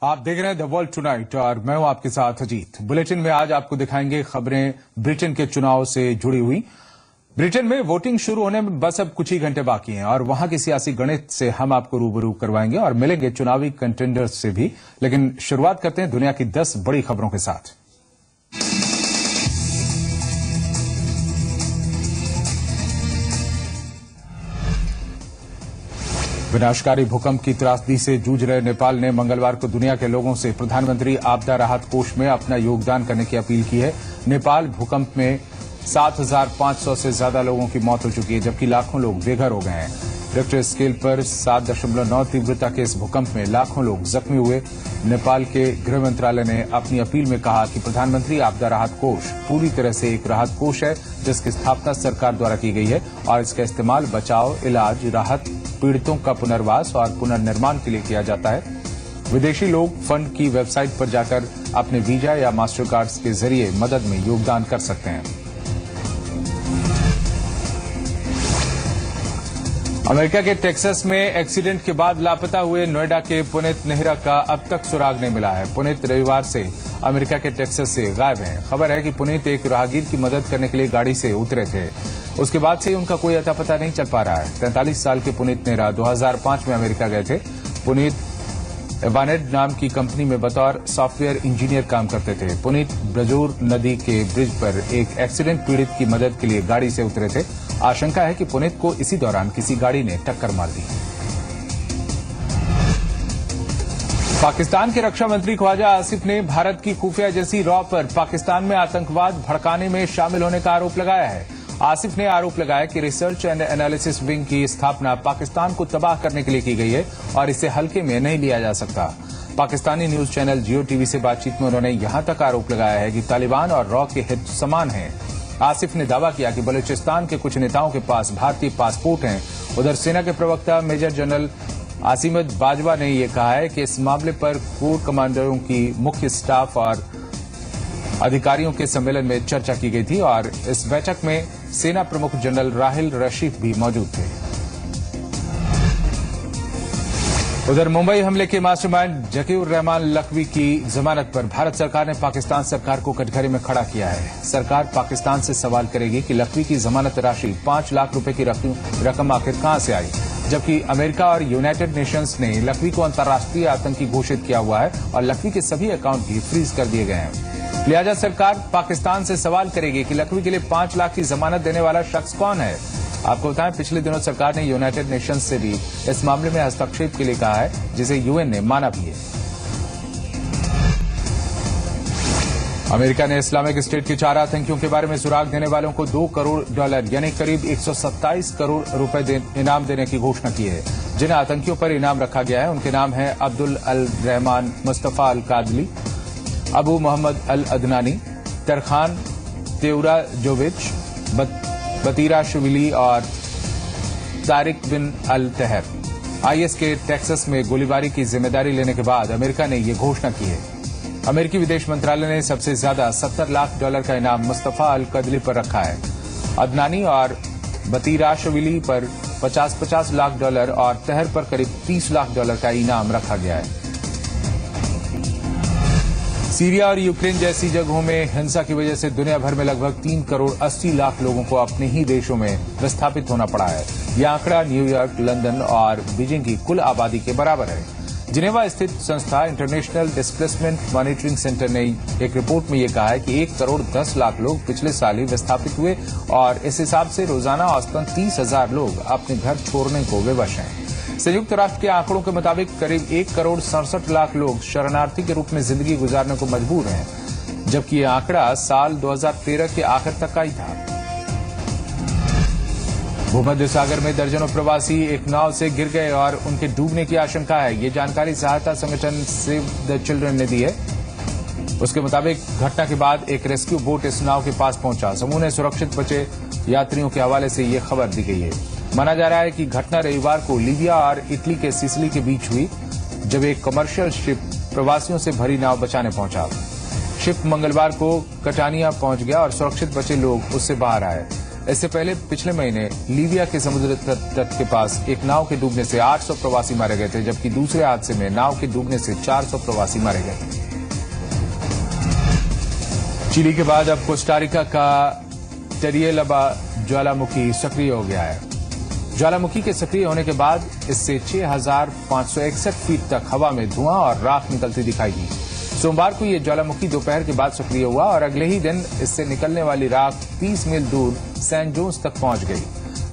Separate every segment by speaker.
Speaker 1: आप देख रहे हैं द वर्ल्ड टुनाइट और मैं हूं आपके साथ अजीत। बुलेटिन में आज आपको दिखाएंगे खबरें ब्रिटेन के चुनाव से जुड़ी हुई। ब्रिटेन में वोटिंग शुरू होने में बस अब कुछ ही घंटे बाकी हैं और वहां की सियासी गणित से हम आपको रूबरू करवाएंगे और मिलेंगे चुनावी कंटेंडर्स से भी। लेकिन शुरुआत करते हैं दुनिया की 10 बड़ी खबरों के साथ। विनाशकारी भूकंप की त्रासदी से जूझ रहे नेपाल ने मंगलवार को दुनिया के लोगों से प्रधानमंत्री आपदा राहत कोष में अपना योगदान करने की अपील की है। नेपाल भूकंप में 7,500 से ज्यादा लोगों की मौत हो चुकी है, जबकि लाखों लोग बेघर हो गए हैं। रिक्टर स्केल पर 7.9 तीव्रता के इस भूकंप में लाखों लोग जख्मी हुए। नेपाल के गृह मंत्रालय ने अपनी अपील में कहा कि प्रधानमंत्री आपदा राहत कोष पूरी तरह से एक राहत कोष है, जिसकी स्थापना सरकार द्वारा की गई है और इसका इस्तेमाल बचाव, इलाज, राहत, पीड़ितों का पुनर्वास और पुनर्निर्माण के लिए किया जाता है। विदेशी लोग फंड की वेबसाइट पर जाकर अपने वीजा या मास्टर कार्ड्स के जरिए मदद में योगदान कर सकते हैं। अमेरिका के टेक्सास में एक्सीडेंट के बाद लापता हुए नोएडा के पुनीत नेहरा का अब तक सुराग नहीं मिला है। पुनीत रविवार से अमेरिका के टेक्सास से गायब हैं। खबर है कि पुनीत एक राहगीर की मदद करने के लिए गाड़ी से उतरे थे। उसके बाद से उनका कोई अता पता नहीं चल पा रहा है। 43 साल के पुनीत नेहरा 2005 में अमेरिका गए थे। पुनीत एवानेड नाम की कंपनी में बतौर सॉफ्टवेयर इंजीनियर काम करते थे। पुनीत ब्रजोर नदी के ब्रिज पर एक एक्सीडेंट पीड़ित की मदद के लिए गाड़ी से उतरे थे। आशंका है कि पुनीत को इसी दौरान किसी गाड़ी ने टक्कर मार दी। पाकिस्तान के रक्षा मंत्री ख्वाजा आसिफ ने भारत की खुफिया एजेंसी रॉ पर पाकिस्तान में आतंकवाद भड़काने में शामिल होने का आरोप लगाया है। आसिफ ने आरोप लगाया कि रिसर्च एंड एनालिसिस विंग की स्थापना पाकिस्तान को तबाह करने के लिए की गई है और इसे हल्के में नहीं लिया जा सकता। पाकिस्तानी न्यूज चैनल जियो टीवी से बातचीत में उन्होंने यहां तक आरोप लगाया है कि तालिबान और रॉ के हित समान हैं। आसिफ ने दावा किया कि बलूचिस्तान के कुछ नेताओं के पास भारतीय पासपोर्ट हैं। उधर सेना के प्रवक्ता मेजर जनरल आसिमद बाजवा ने यह कहा है कि इस मामले पर कोर कमांडरों की मुख्य स्टाफ और अधिकारियों के सम्मेलन में चर्चा की गई थी और इस बैठक में सेना प्रमुख जनरल राहिल रशीद भी मौजूद थे। उधर मुंबई हमले के मास्टरमाइंड जकीउर रहमान लखवी की जमानत पर भारत सरकार ने पाकिस्तान सरकार को कटघरे में खड़ा किया है। सरकार पाकिस्तान से सवाल करेगी कि लखवी की जमानत राशि 5 लाख रुपए की रकम आखिर कहां से आई, जबकि अमेरिका और यूनाइटेड नेशंस ने लखवी को अंतर्राष्ट्रीय आतंकी घोषित किया हुआ है और लखवी के सभी अकाउंट भी फ्रीज कर दिए गए हैं। लिहाजा सरकार पाकिस्तान से सवाल करेगी कि लखवी के लिए 5 लाख की जमानत देने वाला शख्स कौन है। आपको बताएं, पिछले दिनों सरकार ने यूनाइटेड नेशंस से भी इस मामले में हस्तक्षेप के लिए कहा है, जिसे यूएन ने माना भी है। अमेरिका ने इस्लामिक स्टेट के 4 आतंकियों के बारे में सुराग देने वालों को $2 करोड़ यानी करीब 127 करोड़ रुपए इनाम देने की घोषणा की है। जिन आतंकियों पर इनाम रखा गया है उनके नाम है अब्दुल अल रहमान मुस्तफा अल कादली, अबू मोहम्मद अल अदनानी, तरखान तेउराजोविच, बतीरा शुविली और तारिक बिन अल तहर। आईएस के टेक्सास में गोलीबारी की जिम्मेदारी लेने के बाद अमेरिका ने यह घोषणा की है। अमेरिकी विदेश मंत्रालय ने सबसे ज्यादा $70 लाख का इनाम मुस्तफा अल कदली पर रखा है। अदनानी और बतीरा शुविली पर $50 लाख और तहर पर करीब $30 लाख का इनाम रखा गया है। सीरिया और यूक्रेन जैसी जगहों में हिंसा की वजह से दुनिया भर में लगभग 3 करोड़ 80 लाख लोगों को अपने ही देशों में विस्थापित होना पड़ा है। यह आंकड़ा न्यूयॉर्क, लंदन और बीजिंग की कुल आबादी के बराबर है। जिनेवा स्थित संस्था इंटरनेशनल डिस्प्लेसमेंट मॉनिटरिंग सेंटर ने एक रिपोर्ट में यह कहा है कि 1 करोड़ 10 लाख लोग पिछले साल ही विस्थापित हुए और इस हिसाब से रोजाना औसतन 30,000 लोग अपने घर छोड़ने को विवश हैं। संयुक्त राष्ट्र के आंकड़ों के मुताबिक करीब 1 करोड़ 67 लाख लोग शरणार्थी के रूप में जिंदगी गुजारने को मजबूर हैं, जबकि यह आंकड़ा साल 2013 के आखिर तक का ही था। भूमध्य सागर में दर्जनों प्रवासी एक नाव से गिर गए और उनके डूबने की आशंका है। ये जानकारी सहायता संगठन सेव द चिल्ड्रन ने दी है। उसके मुताबिक घटना के बाद एक रेस्क्यू बोट इस नाव के पास पहुंचा। समूह ने सुरक्षित बचे यात्रियों के हवाले से ये खबर दी गई है। माना जा रहा है कि घटना रविवार को लीबिया और इटली के सिसिली के बीच हुई, जब एक कमर्शियल शिप प्रवासियों से भरी नाव बचाने पहुंचा। शिप मंगलवार को कटानिया पहुंच गया और सुरक्षित बचे लोग उससे बाहर आए। इससे पहले पिछले महीने लीबिया के समुद्र तट के पास एक नाव के डूबने से 800 प्रवासी मारे गए थे, जबकि दूसरे हादसे में नाव के डूबने से 400 प्रवासी मारे गए थे। चिली के बाद अब कोस्टारिका का टेरिएलबा ज्वालामुखी सक्रिय हो गया है। ज्वालामुखी के सक्रिय होने के बाद इससे 6,561 फीट तक हवा में धुआं और राख निकलती दिखाई दी। सोमवार को यह ज्वालामुखी दोपहर के बाद सक्रिय हुआ और अगले ही दिन इससे निकलने वाली राख 30 मील दूर सैन जोन्स तक पहुंच गई।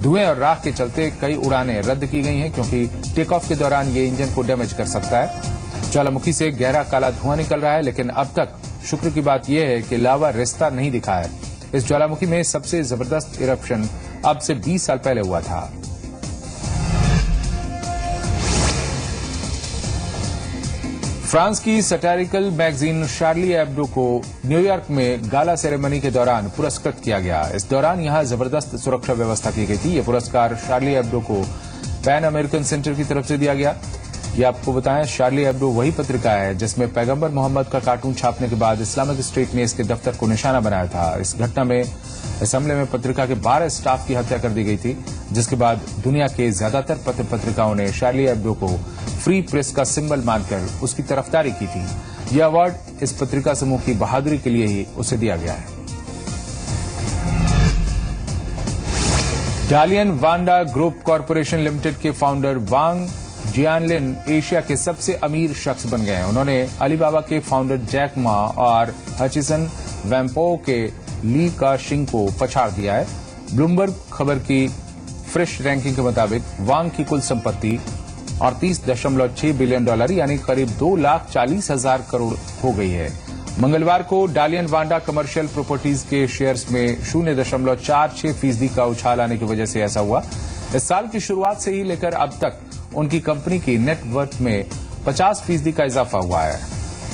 Speaker 1: धुएं और राख के चलते कई उड़ानें रद्द की गई हैं, क्योंकि टेक ऑफ के दौरान ये इंजन को डैमेज कर सकता है। ज्वालामुखी से गहरा काला धुआं निकल रहा है, लेकिन अब तक शुक्र की बात यह है कि लावा रिश्ता नहीं दिखा है। इस ज्वालामुखी में सबसे जबरदस्त इरप्शन अब से 20 साल पहले हुआ था। फ्रांस की सैटारिकल मैगजीन शार्ली एब्डो को न्यूयॉर्क में गाला सेरेमनी के दौरान पुरस्कृत किया गया। इस दौरान यहां जबरदस्त सुरक्षा व्यवस्था की गई थी। यह पुरस्कार शार्ली एब्डो को पैन अमेरिकन सेंटर की तरफ से दिया गया। ये आपको बताएं, शार्ली एब्डो वही पत्रिका है जिसमें पैगंबर मोहम्मद का कार्टून छापने के बाद इस्लामिक स्टेट ने इसके दफ्तर को निशाना बनाया था। इस हमले में पत्रिका के 12 स्टाफ की हत्या कर दी गई थी, जिसके बाद दुनिया के ज्यादातर पत्र पत्रिकाओं ने शार्ली एब्डो को फ्री प्रेस का सिंबल मानकर उसकी तरफदारी की थी। यह अवार्ड इस पत्रिका समूह की बहादुरी के लिए ही उसे दिया गया है। Dalian Wanda group corporation limited के फाउंडर वांग जियानलिन एशिया के सबसे अमीर शख्स बन गए हैं। उन्होंने अलीबाबा के फाउंडर जैक मा और हचिसन वैम्पो के ली का शिंग को पछाड़ दिया है। ब्लूमबर्ग खबर की फ्रेश रैंकिंग के मुताबिक वांग की कुल संपत्ति 38.6 बिलियन डॉलर यानी करीब 2,40,000 करोड़ हो गई है। मंगलवार को डालियन वांडा कमर्शियल प्रॉपर्टीज के शेयर्स में 0.46% का उछाल आने की वजह से ऐसा हुआ। इस साल की शुरुआत से ही लेकर अब तक उनकी कंपनी की नेट वर्थ में 50% का इजाफा हुआ है।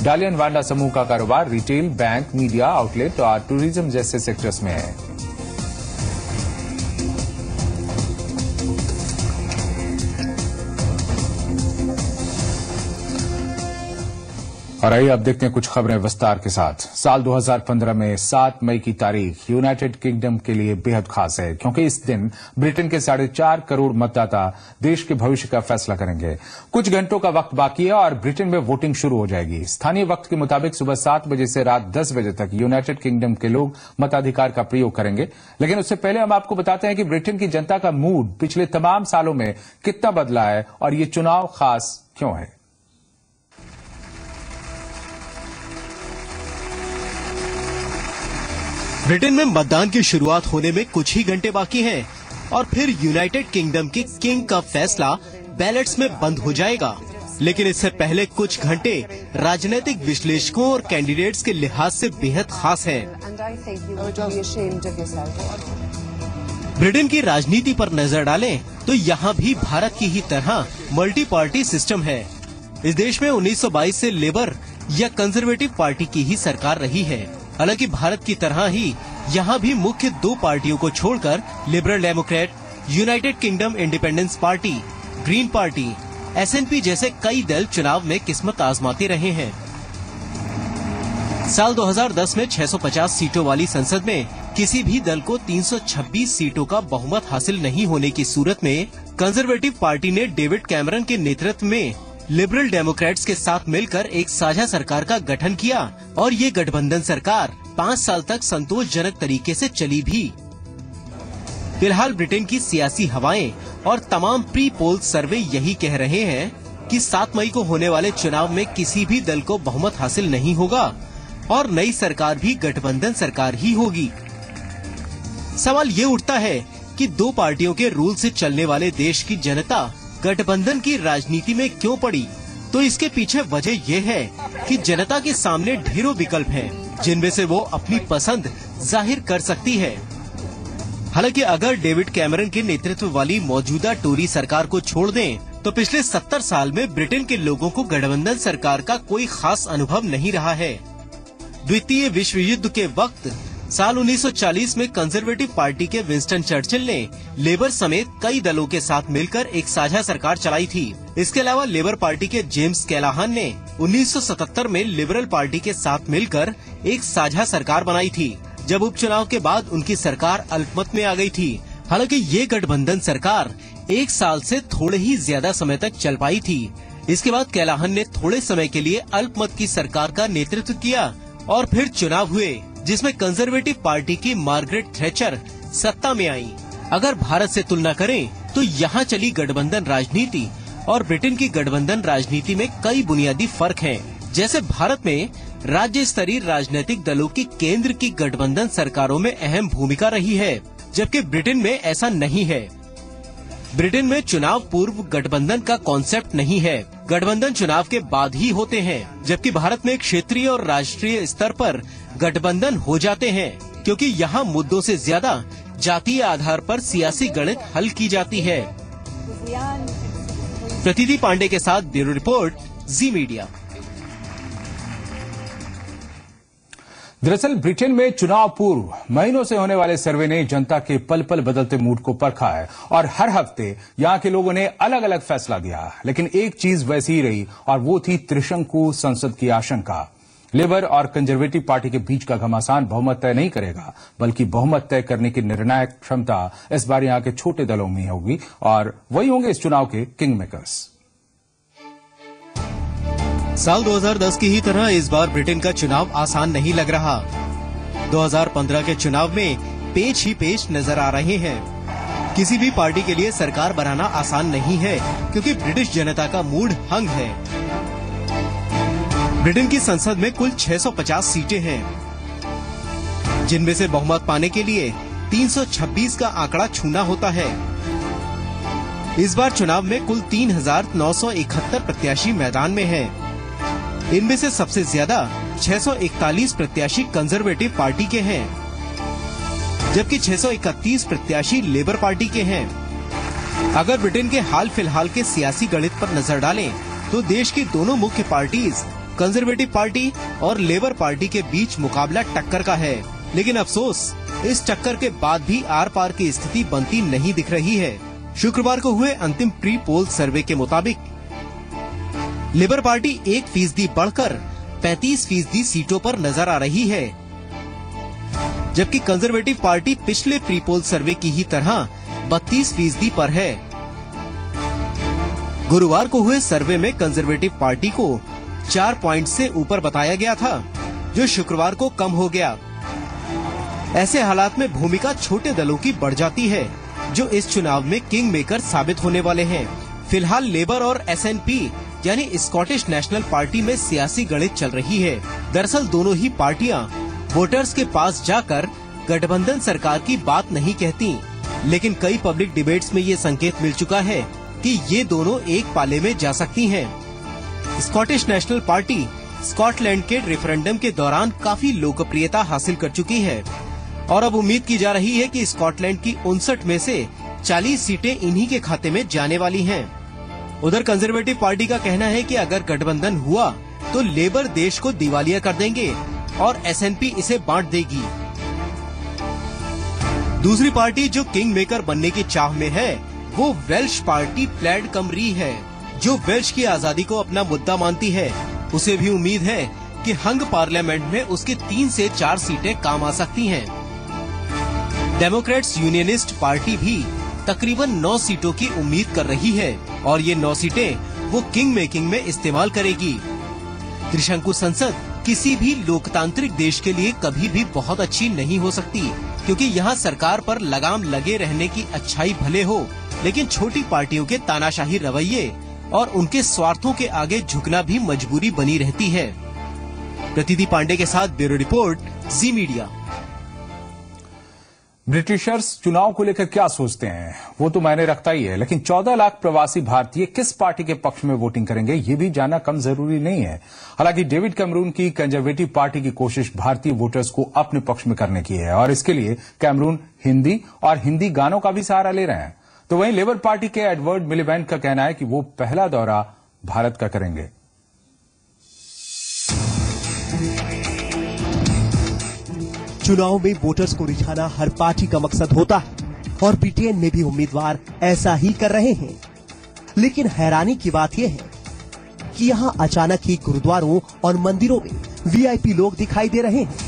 Speaker 1: डालियन वांडा समूह का कारोबार रिटेल, बैंक, मीडिया आउटलेट और टूरिज्म जैसे सेक्टर्स में है। और आइए अब देखते हैं कुछ खबरें विस्तार के साथ। साल 2015 में 7 मई की तारीख यूनाइटेड किंगडम के लिए बेहद खास है, क्योंकि इस दिन ब्रिटेन के 4.5 करोड़ मतदाता देश के भविष्य का फैसला करेंगे। कुछ घंटों का वक्त बाकी है और ब्रिटेन में वोटिंग शुरू हो जाएगी। स्थानीय वक्त के मुताबिक सुबह 7 बजे से रात 10 बजे तक यूनाइटेड किंगडम के लोग मताधिकार का प्रयोग करेंगे। लेकिन उससे पहले हम आपको बताते हैं कि ब्रिटेन की जनता का मूड पिछले तमाम सालों में कितना बदला है और ये चुनाव खास क्यों है।
Speaker 2: ब्रिटेन में मतदान की शुरुआत होने में कुछ ही घंटे बाकी हैं और फिर यूनाइटेड किंगडम के किंग का फैसला बैलेट्स में बंद हो जाएगा। लेकिन इससे पहले कुछ घंटे राजनीतिक विश्लेषकों और कैंडिडेट्स के लिहाज से बेहद खास हैं। ब्रिटेन की राजनीति पर नजर डालें तो यहाँ भी भारत की ही तरह मल्टी पार्टी सिस्टम है। इस देश में 1922 से लेबर या कंजर्वेटिव पार्टी की ही सरकार रही है। हालांकि भारत की तरह ही यहाँ भी मुख्य 2 पार्टियों को छोड़कर liberal Democrat, United kingdom independence party, green party, SNP जैसे कई दल चुनाव में किस्मत आजमाते रहे हैं। साल 2010 में 650 सीटों वाली संसद में किसी भी दल को 326 सीटों का बहुमत हासिल नहीं होने की सूरत में कंजर्वेटिव पार्टी ने डेविड कैमरन के नेतृत्व में लिबरल डेमोक्रेट्स के साथ मिलकर एक साझा सरकार का गठन किया और ये गठबंधन सरकार 5 साल तक संतोषजनक तरीके से चली भी। फिलहाल ब्रिटेन की सियासी हवाएं और तमाम प्री पोल सर्वे यही कह रहे हैं कि 7 मई को होने वाले चुनाव में किसी भी दल को बहुमत हासिल नहीं होगा और नई सरकार भी गठबंधन सरकार ही होगी। सवाल ये उठता है कि 2 पार्टियों के रूल से चलने वाले देश की जनता गठबंधन की राजनीति में क्यों पड़ी? तो इसके पीछे वजह यह है कि जनता के सामने ढेरों विकल्प हैं, जिनमें से वो अपनी पसंद जाहिर कर सकती है। हालांकि अगर डेविड कैमरन के नेतृत्व वाली मौजूदा टोरी सरकार को छोड़ दें, तो पिछले 70 साल में ब्रिटेन के लोगों को गठबंधन सरकार का कोई खास अनुभव नहीं रहा है। द्वितीय विश्व युद्ध के वक्त साल 1940 में कंजर्वेटिव पार्टी के विंस्टन चर्चिल ने लेबर समेत कई दलों के साथ मिलकर एक साझा सरकार चलाई थी। इसके अलावा लेबर पार्टी के जेम्स कैलाहान ने 1977 में लिबरल पार्टी के साथ मिलकर एक साझा सरकार बनाई थी, जब उपचुनाव के बाद उनकी सरकार अल्पमत में आ गई थी। हालांकि ये गठबंधन सरकार 1 साल से थोड़े ही ज्यादा समय तक चल पाई थी। इसके बाद कैलाहन ने थोड़े समय के लिए अल्पमत की सरकार का नेतृत्व किया और फिर चुनाव हुए, जिसमें कंजर्वेटिव पार्टी की मार्गरेट थैचर सत्ता में आई। अगर भारत से तुलना करें तो यहाँ चली गठबंधन राजनीति और ब्रिटेन की गठबंधन राजनीति में कई बुनियादी फर्क हैं। जैसे भारत में राज्य स्तरीय राजनीतिक दलों की केंद्र की गठबंधन सरकारों में अहम भूमिका रही है, जबकि ब्रिटेन में ऐसा नहीं है। ब्रिटेन में चुनाव पूर्व गठबंधन का कॉन्सेप्ट नहीं है, गठबंधन चुनाव के बाद ही होते हैं। जबकि भारत में क्षेत्रीय और राष्ट्रीय स्तर पर गठबंधन हो जाते हैं, क्योंकि यहाँ मुद्दों से ज्यादा जातीय आधार पर सियासी गणित हल की जाती है। प्रतिनिधि पांडे के साथ ब्यूरो रिपोर्ट, जी मीडिया।
Speaker 1: दरअसल ब्रिटेन में चुनाव पूर्व महीनों से होने वाले सर्वे ने जनता के पल पल बदलते मूड को परखा है और हर हफ्ते यहां के लोगों ने अलग अलग फैसला दिया। लेकिन एक चीज वैसी ही रही और वो थी त्रिशंकु संसद की आशंका। लेबर और कंजर्वेटिव पार्टी के बीच का घमासान बहुमत तय नहीं करेगा, बल्कि बहुमत तय करने की निर्णायक क्षमता इस बार यहां के छोटे दलों में होगी और वही होंगे इस चुनाव के किंग मेकर्स।
Speaker 2: साल 2010 की ही तरह इस बार ब्रिटेन का चुनाव आसान नहीं लग रहा। 2015 के चुनाव में पेच ही पेच नजर आ रहे हैं। किसी भी पार्टी के लिए सरकार बनाना आसान नहीं है, क्योंकि ब्रिटिश जनता का मूड हंग है। ब्रिटेन की संसद में कुल 650 सीटें हैं, जिनमें से बहुमत पाने के लिए 326 का आंकड़ा छूना होता है। इस बार चुनाव में कुल 3,971 प्रत्याशी मैदान में हैं। इनमें से सबसे ज्यादा 641 प्रत्याशी कंजर्वेटिव पार्टी के हैं, जबकि 631 प्रत्याशी लेबर पार्टी के हैं। अगर ब्रिटेन के हाल फिलहाल के सियासी गणित पर नजर डालें, तो देश की दोनों मुख्य पार्टीज कंजर्वेटिव पार्टी और लेबर पार्टी के बीच मुकाबला टक्कर का है। लेकिन अफसोस, इस टक्कर के बाद भी आर पार की स्थिति बनती नहीं दिख रही है। शुक्रवार को हुए अंतिम प्री पोल सर्वे के मुताबिक लेबर पार्टी 1% बढ़कर 35% सीटों पर नजर आ रही है, जबकि कंजर्वेटिव पार्टी पिछले प्री पोल सर्वे की ही तरह 32% पर है। गुरुवार को हुए सर्वे में कंजर्वेटिव पार्टी को 4 पॉइंट से ऊपर बताया गया था, जो शुक्रवार को कम हो गया। ऐसे हालात में भूमिका छोटे दलों की बढ़ जाती है, जो इस चुनाव में किंग मेकर साबित होने वाले हैं। फिलहाल लेबर और SNP यानी स्कॉटिश नेशनल पार्टी में सियासी गणित चल रही है। दरअसल दोनों ही पार्टियां वोटर्स के पास जाकर गठबंधन सरकार की बात नहीं कहती, लेकिन कई पब्लिक डिबेट्स में ये संकेत मिल चुका है कि ये दोनों एक पाले में जा सकती हैं। स्कॉटिश नेशनल पार्टी स्कॉटलैंड के रेफरेंडम के दौरान काफी लोकप्रियता हासिल कर चुकी है और अब उम्मीद की जा रही है कि स्कॉटलैंड की 59 में से 40 सीटें इन्हीं के खाते में जाने वाली हैं। उधर कंजर्वेटिव पार्टी का कहना है कि अगर गठबंधन हुआ तो लेबर देश को दिवालिया कर देंगे और SNP इसे बांट देगी। दूसरी पार्टी जो किंग मेकर बनने की चाह में है, वो वेल्श पार्टी प्लेड कमरी है, जो वेल्श की आजादी को अपना मुद्दा मानती है। उसे भी उम्मीद है कि हंग पार्लियामेंट में उसकी 3 से 4 सीटें काम आ सकती हैं। डेमोक्रेट्स यूनियनिस्ट पार्टी भी तकरीबन 9 सीटों की उम्मीद कर रही है और ये 9 सीटें वो किंग मेकिंग में इस्तेमाल करेगी। त्रिशंकु संसद किसी भी लोकतांत्रिक देश के लिए कभी भी बहुत अच्छी नहीं हो सकती, क्योंकि यहाँ सरकार पर लगाम लगे रहने की अच्छाई भले हो, लेकिन छोटी पार्टियों के तानाशाही रवैये और उनके स्वार्थों के आगे झुकना भी मजबूरी बनी रहती है। प्रतिनिधि पांडे के साथ ब्यूरो रिपोर्ट, जी मीडिया।
Speaker 1: ब्रिटिशर्स चुनाव को लेकर क्या सोचते हैं वो तो मायने रखता ही है, लेकिन 14 लाख प्रवासी भारतीय किस पार्टी के पक्ष में वोटिंग करेंगे ये भी जानना कम जरूरी नहीं है। हालांकि डेविड कैमरून की कंजर्वेटिव पार्टी की कोशिश भारतीय वोटर्स को अपने पक्ष में करने की है और इसके लिए कैमरून हिंदी और हिंदी गानों का भी सहारा ले रहे हैं। तो वहीं लेबर पार्टी के एडवर्ड मिलीबैंड का कहना है कि वो पहला दौरा भारत का करेंगे।
Speaker 3: चुनाव में वोटर्स को रिझाना हर पार्टी का मकसद होता है और ब्रिटेन में भी उम्मीदवार ऐसा ही कर रहे हैं। लेकिन हैरानी की बात यह है कि यहाँ अचानक ही गुरुद्वारों और मंदिरों में VIP लोग दिखाई दे रहे हैं।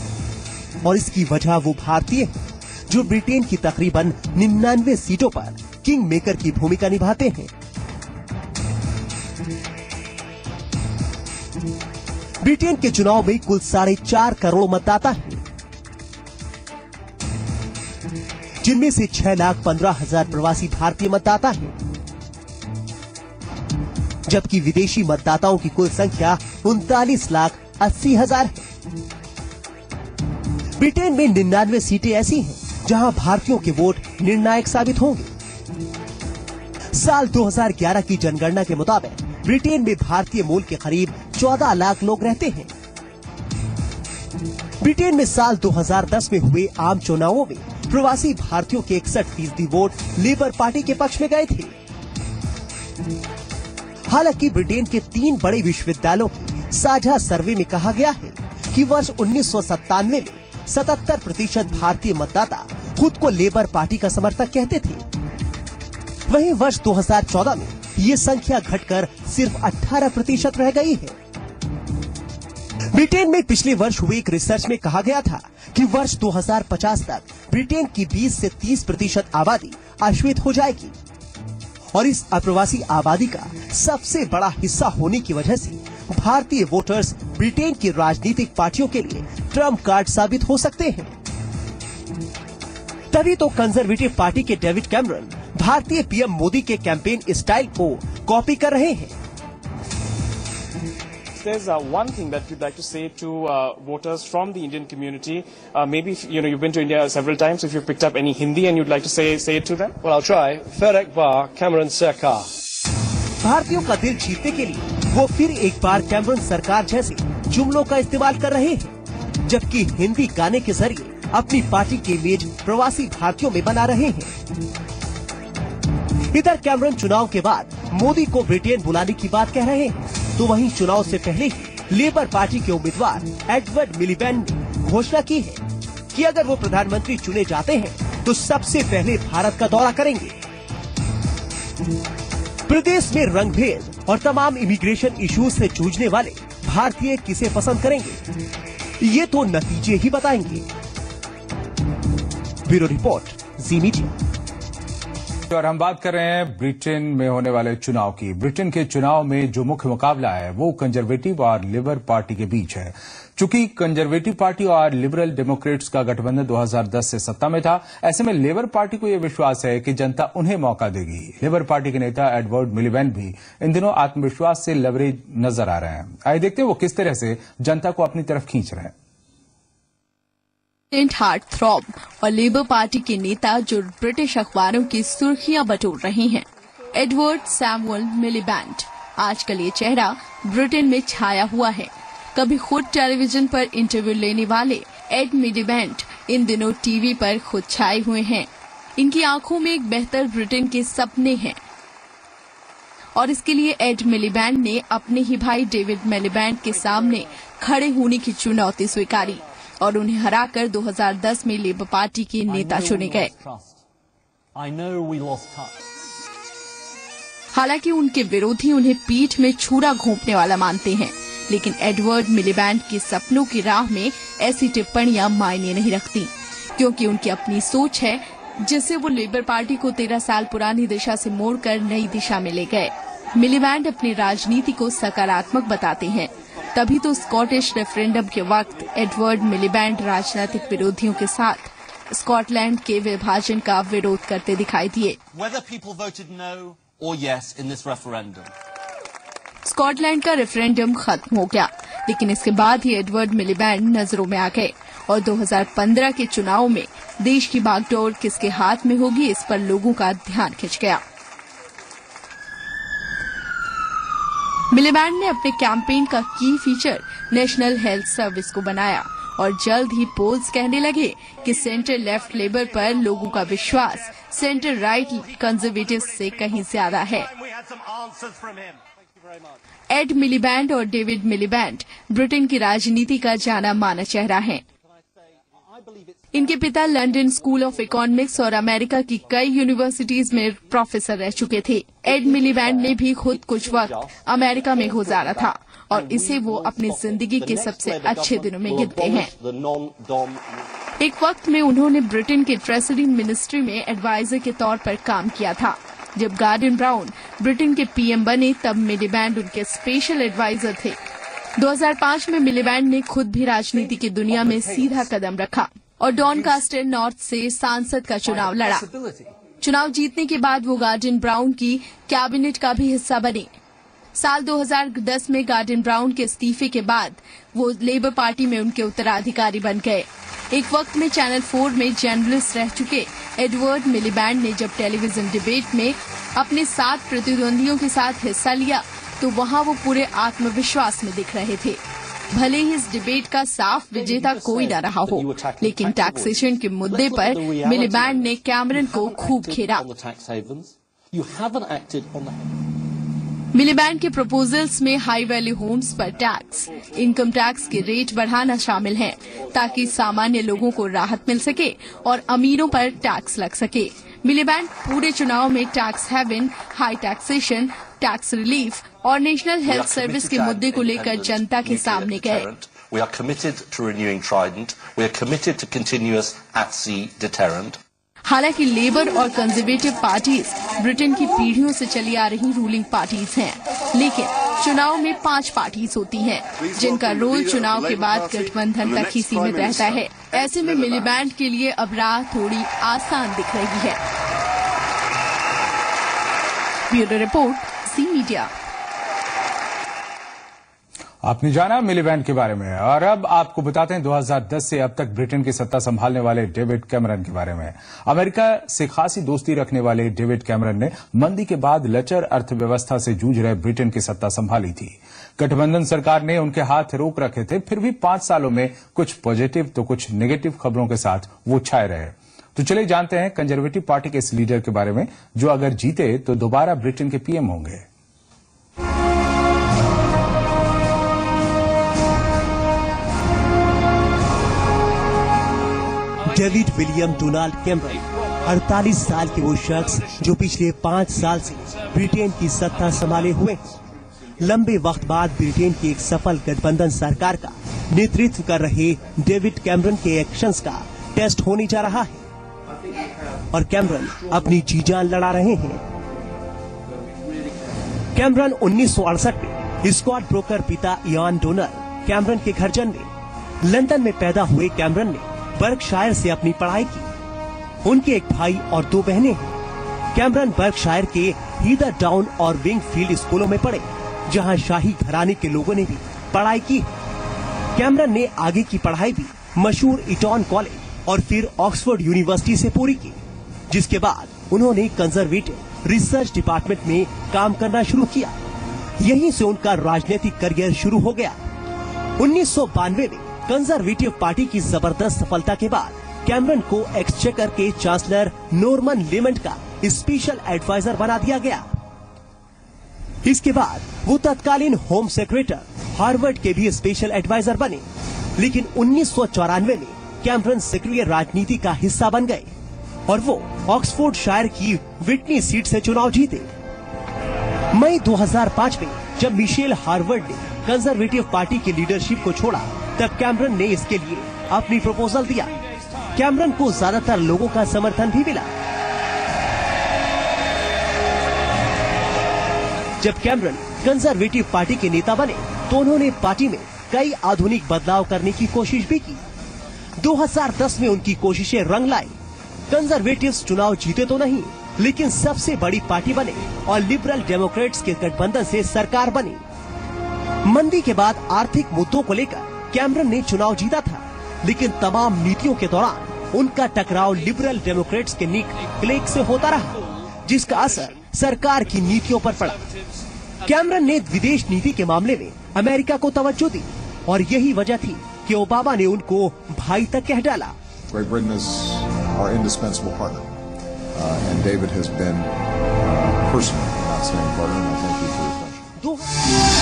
Speaker 3: और इसकी वजह वो भारतीय हैं जो ब्रिटेन की तकरीबन 99 सीटों पर किंग मेकर की भूमिका निभाते हैं। ब्रिटेन के चुनाव में कुल 4.5 करोड़ मतदाता हैं, जिनमें से 6,15,000 प्रवासी भारतीय मतदाता हैं, जबकि विदेशी मतदाताओं की कुल संख्या 39,80,000 है। ब्रिटेन में 99 सीटें ऐसी हैं जहां भारतीयों के वोट निर्णायक साबित होंगे। साल 2011 की जनगणना के मुताबिक ब्रिटेन में भारतीय मूल के करीब 14 लाख लोग रहते हैं। ब्रिटेन में साल 2010 में हुए आम चुनावों में प्रवासी भारतीयों के 61% वोट लेबर पार्टी के पक्ष में गए थे। हालांकि ब्रिटेन के 3 बड़े विश्वविद्यालयों की साझा सर्वे में कहा गया है कि वर्ष 1997 में 77% भारतीय मतदाता खुद को लेबर पार्टी का समर्थक कहते थे। वहीं वर्ष 2014 में ये संख्या घटकर सिर्फ 18% रह गई है। ब्रिटेन में पिछले वर्ष हुए एक रिसर्च में कहा गया था कि वर्ष 2050 तक ब्रिटेन की 20 से 30% आबादी अश्वेत हो जाएगी और इस अप्रवासी आबादी का सबसे बड़ा हिस्सा होने की वजह से भारतीय वोटर्स ब्रिटेन की राजनीतिक पार्टियों के लिए ट्रम्प कार्ड साबित हो सकते हैं। तभी तो कंजर्वेटिव पार्टी के डेविड कैमरन भारतीय पीएम मोदी के कैंपेन स्टाइल को कॉपी कर रहे हैं।
Speaker 4: There's one thing that you'd like to say to voters from the Indian community. Maybe you've been to India several times. If you've picked up any Hindi and you'd like to say it to them.
Speaker 5: Well, I'll try. Farak Bar, Cameron Sarkar.
Speaker 3: भारतीयों का दिल जीतने के लिए वो फिर एक बार Cameron सरकार जैसे जुमलों का इस्तेमाल कर रहे हैं, जबकि हिंदी गाने के जरिए अपनी पार्टी के इमेज प्रवासी भारतीयों में बना रहे हैं। इधर कैमरन चुनाव के बाद मोदी को ब्रिटेन बुलाने की बात कह रहे हैं, तो वहीं चुनाव से पहले ही लेबर पार्टी के उम्मीदवार एडवर्ड मिलीबैंड ने घोषणा की है कि अगर वो प्रधानमंत्री चुने जाते हैं तो सबसे पहले भारत का दौरा करेंगे। प्रदेश में रंगभेद और तमाम इमिग्रेशन इश्यूज से जूझने वाले भारतीय किसे पसंद करेंगे, ये तो नतीजे ही बताएंगे। ब्यूरो रिपोर्ट, जी मीडिया।
Speaker 1: और हम बात कर रहे हैं ब्रिटेन में होने वाले चुनाव की। ब्रिटेन के चुनाव में जो मुख्य मुकाबला है वो कंजर्वेटिव और लिबरल पार्टी के बीच है। चूंकि कंजर्वेटिव पार्टी और लिबरल डेमोक्रेट्स का गठबंधन 2010 से सत्ता में था, ऐसे में लेबर पार्टी को यह विश्वास है कि जनता उन्हें मौका देगी। लेबर पार्टी के नेता एडवर्ड मिलीबैंड भी इन दिनों आत्मविश्वास से लबरेज नजर आ रहे हैं। आइए देखते हैं वो किस तरह से जनता को अपनी तरफ खींच रहे हैं।
Speaker 6: हार्ट थ्रॉब और लेबर पार्टी के नेता जो ब्रिटिश अखबारों की सुर्खियां बटोर रहे हैं, एडवर्ड सैमुअल मिलीबैंड। आजकल ये चेहरा ब्रिटेन में छाया हुआ है। कभी खुद टेलीविजन पर इंटरव्यू लेने वाले एड मिलीबैंड इन दिनों टीवी पर खुद छाए हुए हैं। इनकी आंखों में एक बेहतर ब्रिटेन के सपने हैं और इसके लिए एड मिलीबैंड ने अपने ही भाई डेविड मिलीबैंड के सामने खड़े होने की चुनौती स्वीकारी और उन्हें हराकर 2010 में लेबर पार्टी के नेता चुने गए। हालांकि उनके विरोधी उन्हें पीठ में छुरा घोंपने वाला मानते हैं, लेकिन एडवर्ड मिलीबैंड के सपनों की राह में ऐसी टिप्पणियां मायने नहीं रखती, क्योंकि उनकी अपनी सोच है जिससे वो लेबर पार्टी को 13 साल पुरानी दिशा से मोड़कर नई दिशा में ले गए। मिलीबैंड अपनी राजनीति को सकारात्मक बताते हैं, तभी तो स्कॉटिश रेफरेंडम के वक्त एडवर्ड मिलीबैंड राजनीतिक विरोधियों के साथ स्कॉटलैंड के विभाजन का विरोध करते दिखाई दिए। स्कॉटलैंड का रेफरेंडम खत्म हो गया, लेकिन इसके बाद ही एडवर्ड मिलीबैंड नजरों में आ गए और 2015 के चुनाव में देश की बागडोर किसके हाथ में होगी, इस पर लोगों का ध्यान खिंच गया। मिलीबैंड ने अपने कैंपेन का की फीचर नेशनल हेल्थ सर्विस को बनाया और जल्द ही पोल्स कहने लगे कि सेंटर लेफ्ट लेबर पर लोगों का विश्वास सेंटर राइट कंजर्वेटिव से कहीं ज्यादा है। एड मिलीबैंड और डेविड मिलीबैंड ब्रिटेन की राजनीति का जाना माना चेहरा है। इनके पिता लंदन स्कूल ऑफ इकोनॉमिक्स और अमेरिका की कई यूनिवर्सिटीज में प्रोफेसर रह चुके थे। एड मिलीबैंड ने भी खुद कुछ वक्त अमेरिका में गुजारा था और इसे वो अपनी जिंदगी के सबसे अच्छे दिनों में गिनते हैं। एक वक्त में उन्होंने ब्रिटेन के ट्रेजरी मिनिस्ट्री में एडवाइजर के तौर पर काम किया था। जब गॉर्डन ब्राउन ब्रिटेन के पीएम बने तब मिलीबैंड उनके स्पेशल एडवाइजर थे। 2005 में मिलीबैंड ने खुद भी राजनीति की दुनिया में सीधा कदम रखा और डॉनकास्टर नॉर्थ से सांसद का चुनाव लड़ा। चुनाव जीतने के बाद वो गॉर्डन ब्राउन की कैबिनेट का भी हिस्सा बने। साल 2010 में गॉर्डन ब्राउन के इस्तीफे के बाद वो लेबर पार्टी में उनके उत्तराधिकारी बन गए। एक वक्त में चैनल 4 में जर्नलिस्ट रह चुके एडवर्ड मिलीबैंड ने जब टेलीविजन डिबेट में अपने 7 प्रतिद्वंदियों के साथ हिस्सा लिया तो वहां वो पूरे आत्मविश्वास में दिख रहे थे। भले ही इस डिबेट का साफ विजेता कोई न रहा हो, लेकिन टैक्सेशन के मुद्दे पर मिलीबैंड ने कैमरन को खूब घेरा। मिलीबैंड के प्रपोजल्स में हाई वैल्यू होम्स पर टैक्स, इनकम टैक्स के रेट बढ़ाना शामिल है ताकि सामान्य लोगों को राहत मिल सके और अमीरों पर टैक्स लग सके। मिलीबैंड पूरे चुनाव में tax haven, high taxation, tax relief और नेशनल हेल्थ सर्विस के मुद्दे को लेकर जनता के सामने गए।
Speaker 7: We are committed to renewing Trident. We are committed to continuous at-sea deterrent.
Speaker 6: हालांकि लेबर और कंजर्वेटिव पार्टीज ब्रिटेन की पीढ़ियों से चली आ रही रूलिंग पार्टीज हैं, लेकिन चुनाव में 5 पार्टीज होती हैं, जिनका रोल चुनाव के बाद गठबंधन तक ही सीमित रहता है। ऐसे में मिलीबैंड के लिए अब राह थोड़ी आसान दिख रही है। Bureau report, C media.
Speaker 1: आपने जाना मिलीबैंड के बारे में और अब आपको बताते हैं 2010 से अब तक ब्रिटेन की सत्ता संभालने वाले डेविड कैमरन के बारे में। अमेरिका से खासी दोस्ती रखने वाले डेविड कैमरन ने मंदी के बाद लचर अर्थव्यवस्था से जूझ रहे ब्रिटेन की सत्ता संभाली थी। गठबंधन सरकार ने उनके हाथ रोक रखे थे, फिर भी 5 सालों में कुछ पॉजिटिव तो कुछ नेगेटिव खबरों के साथ वो छाए रहे। तो चलिए जानते हैं कंजर्वेटिव पार्टी के इस लीडर के बारे में जो अगर जीते तो दोबारा ब्रिटेन के पीएम होंगे।
Speaker 3: डेविड विलियम डोनाल्ड कैमरन 48 साल के वो शख्स जो पिछले 5 साल से ब्रिटेन की सत्ता संभाले हुए हैं। लंबे वक्त बाद ब्रिटेन की एक सफल गठबंधन सरकार का नेतृत्व कर रहे डेविड कैमरन के एक्शंस का टेस्ट होने जा रहा है और कैमरन अपनी जी जान लड़ा रहे हैं। कैमरन 1968 में स्कॉट ब्रोकर पिता इयान डोनाल्ड कैमरन के घर जन्मे। लंदन में पैदा हुए कैमरन ने बर्कशायर से अपनी पढ़ाई की। उनके एक भाई और 2 बहनें हैं। कैमरन बर्कशायर के हीदर डाउन और विंगफील्ड स्कूलों में पढ़े, जहां शाही घराने के लोगों ने भी पढ़ाई की। कैमरन ने आगे की पढ़ाई भी मशहूर ईटॉन कॉलेज और फिर ऑक्सफोर्ड यूनिवर्सिटी से पूरी की, जिसके बाद उन्होंने कंजर्वेटिव रिसर्च डिपार्टमेंट में काम करना शुरू किया। यहीं से उनका राजनीतिक करियर शुरू हो गया। 1992 में कंजर्वेटिव पार्टी की जबरदस्त सफलता के बाद कैमरन को एक्सचेकर के चांसलर नॉर्मन लेमेंट का स्पेशल एडवाइजर बना दिया गया। इसके बाद वो तत्कालीन होम सेक्रेटरी हार्वर्ड के भी स्पेशल एडवाइजर बने, लेकिन 1994 में कैमरन सक्रिय राजनीति का हिस्सा बन गए और वो ऑक्सफोर्डशायर की विटनी सीट से चुनाव जीते। मई 2005 में जब मिशेल हार्वर्ड ने कंजर्वेटिव पार्टी की लीडरशिप को छोड़ा, तब कैमरन ने इसके लिए अपनी प्रपोजल दिया। कैमरन को ज्यादातर लोगों का समर्थन भी मिला। जब कैमरन कंजर्वेटिव पार्टी के नेता बने तो उन्होंने पार्टी में कई आधुनिक बदलाव करने की कोशिश भी की। 2010 में उनकी कोशिशें रंग लाई। कंजर्वेटिव्स चुनाव जीते तो नहीं, लेकिन सबसे बड़ी पार्टी बने और लिबरल डेमोक्रेट्स के गठबंधन से सरकार बनी। मंदी के बाद आर्थिक मुद्दों को लेकर कैमरन ने चुनाव जीता था, लेकिन तमाम नीतियों के दौरान उनका टकराव लिबरल डेमोक्रेट्स के निक क्लेग से होता रहा, जिसका असर सरकार की नीतियों पर पड़ा। कैमरन ने विदेश नीति के मामले में अमेरिका को तवज्जो दी और यही वजह थी कि ओबामा ने उनको भाई तक कह डाला।
Speaker 8: Great Britain is our indispensable partner, and David has been personally an outstanding partner, and I thank you for your question.